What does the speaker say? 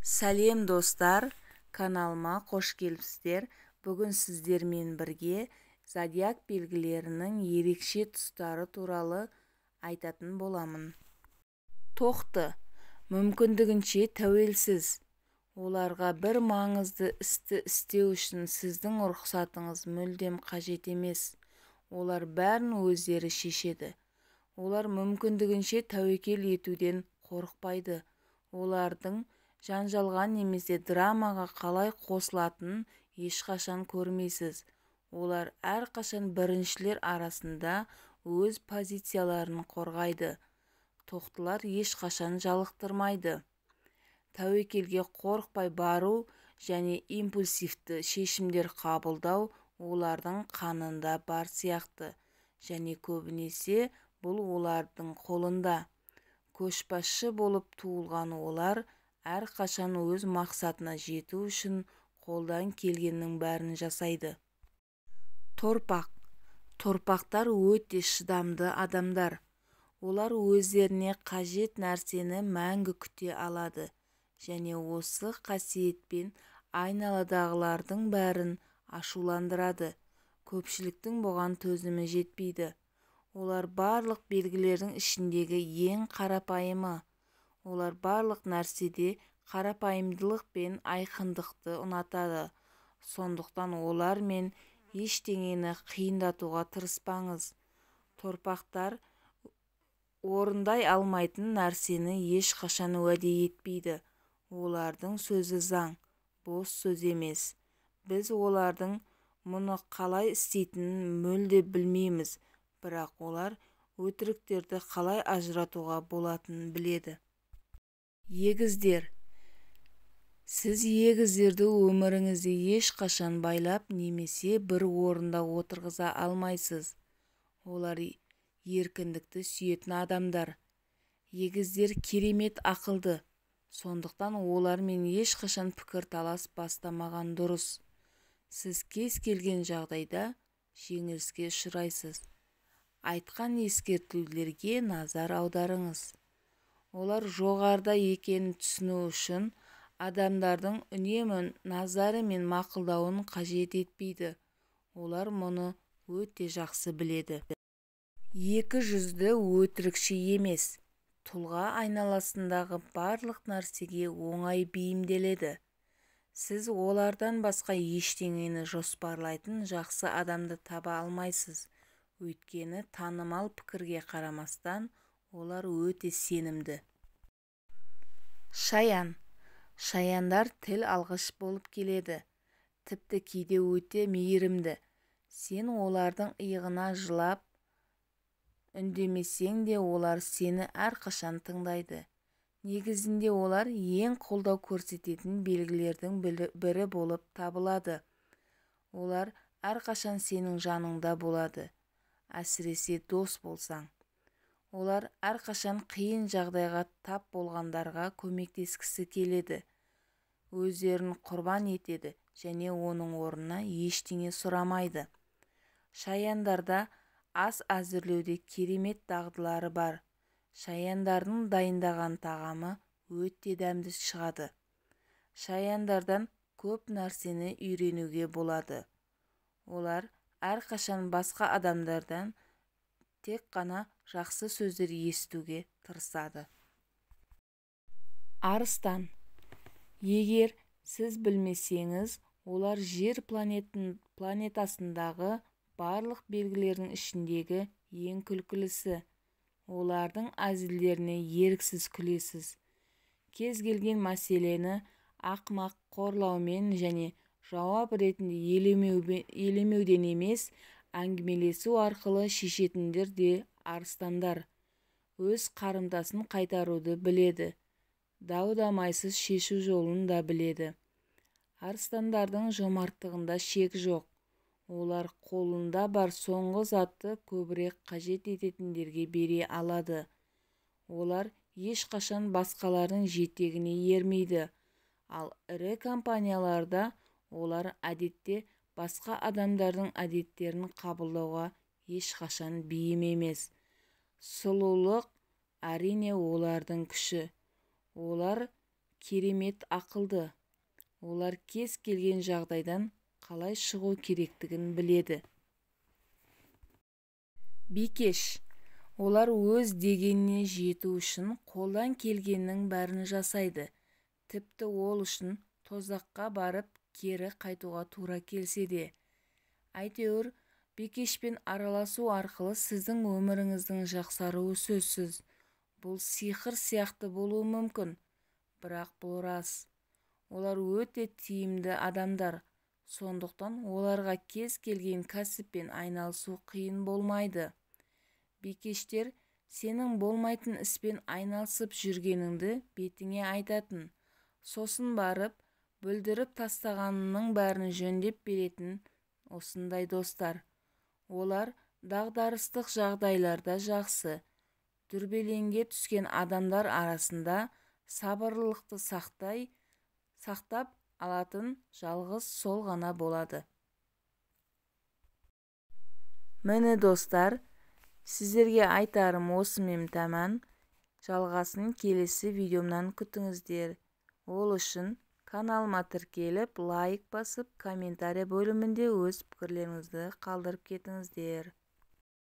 Сәлем достар, каналыма қош келіпсіздер. Бүгін сіздермен бірге зодиак белгілерінің ерекше тұстары туралы айтатын боламын. Тоқты, мүмкіндігінше тәуелсіз. Оларға бір маңызды істі істеу үшін сіздің рұқсатыңыз мүлдем қажет емес. Олар бәрін өздері шешеді. Олар мүмкіндігінше тәуекел етуден қорықпайды. Олардың жанжалға немесе драмаға қалай қосылатынын ешқашан көрмейсіз. Олар әрқашан біріншілер арасында өз позицияларын қорғайды. Тоқтылар ешқашан жалықтырмайды. Тәуекелге қорықпай бару және импульсивті шешімдер қабылдау олардың қанында бар сияқты, және көбінесе бұл олардың қолында. Көшбасшы болып туылған олар әрқашан өз мақсатына жету үшін қолдан келгеннің бәрін жасайды. Торпақтар өте шыдамды адамдар. Олар өздеріне қажет нәрсені мәңгі күте алады, және осы қасиетпен айналадағылардың бәрін ашуландырады. Көпшіліктің бұған төзімі жетпейді. Олар барлық белгілердің ішіндегі ең қарапайымы. Олар барлық нәрседе қарапайымдылық пен айқындықты ұнатады. Сондықтан олармен ештеңені қиындатуға тырыспаңыз. Торпақтар орындай алмайтын нәрсені ешқашан уәде етпейді. Олардың сөзі заң, бос сөз емес. Біз олардың мұны қалай істейтінін мүлде білмейміз, бірақ олар өтіріктерді қалай ажыратуға болатынын біледі. Егіздер. Сіз егіздерді өміріңізде ешқашан байлап немесе бір орында отырғыза алмайсыз. Олар еркіндікті сүйетін адамдар. Егіздер керемет ақылды, сондықтан олармен ешқашан пікірталас бастамаған дұрыс. Сіз кез келген жағдайда жеңіліске ұшырайсыз. Айтқан ескертулерге назар аударыңыз. Олар жоғарыда екенін түсіну үшін адамдардың үнемі назары мен мақұлдауын қажет етпейді. Олар мұны өте жақсы біледі. Екі жүзді өтірікші емес. Тұлға айналасындағы барлық нәрсеге оңай бейімделеді. Сіз олардан басқа ештеңені жоспарлайтын жақсы адамды таба алмайсыз. Өйткені танымал пікірге қарамастан, олар өте сенімді. Шаяндар тіл алғыш болып келеді. Тіпті кейде өте мейірімді. Сен олардың иығына жылап үндемесең де олар сені әрқашан тыңдайды. Негізінде олар ең қолдау көрсететін белгілердің бірі болып табылады. Олар әрқашан сенің жаныңда болады, әсіресе дос болсаң. Олар әрқашан қиын жағдайға тап болғандарға көмектескісі келеді. Өздерін құрбан етеді және оның орнына ештеңе сұрамайды. Шаяндарда ас әзірлеуде керемет дағдылары бар. Шаяндардың дайындаған тағамы өте дәмді шығады. Шаяндардан көп нәрсені үйренуге болады. Олар әрқашан басқа адамдардан тек қана жақсы сөздер естуге тырысады. Арыстан. Егер сіз білмесеңіз, олар жер планетасындағы барлық белгілердің ішіндегі ең күлкілісі. Олардың әзілдеріне еріксіз күлесіз. Кез келген мәселені ақымақ қорлаумен және жауап ретінде елемеуден емес, әңгімелесу арқылы шешетіндер де арыстандар. Өз қарымтасын қайтаруды біледі. Дау-дамайсыз шешу жолын да біледі. Арыстандардың жомарттығында шек жоқ. Олар қолында бар соңғы затты көбірек қажет ететіндерге бере алады. Олар ешқашан басқалардың жетегіне ермейді. Ал ірі компанияларда олар әдетте басқа адамдардың әдеттерін қабылдауға ешқашан бейім емес. Сұлулық әрине олардың күші. Олар керемет ақылды. Олар кез келген жағдайдан қалай шығу керектігін біледі. Бикеш. Олар өз дегеніне жету үшін қолдан келгеннің бәрін жасайды. Тіпті ол үшін тозаққа барып кері қайтуға тура келсе де. Әйтеуір, бикешпен араласу арқылы сіздің өміріңіздің жақсаруы сөзсіз. Бұл сиқыр сияқты болуы мүмкін, бірақ бұл рас. Олар өте тиімді адамдар, сондықтан оларға кез келген кәсіппен айналысу қиын болмайды. Бикештер сенің болмайтын іспен айналысып жүргеніңді бетіңе айтатын, сосын барып бүлдіріп тастағанының бәрін жөндеп беретін осындай достар. Олар дағдарыстық жағдайларда жақсы, дүрбелеңге түскен адамдар арасында сабырлылықты сақтап алатын жалғыз сол ғана болады. Міне достар, сіздерге айтарым осымен тәмам. Жалғасын келесі видеомнан күтіңіздер. Ол үшін каналыма тіркеліп, лайк басып, комментарий бөлімінде өз пікірлеріңізді қалдырып кетіңіздер.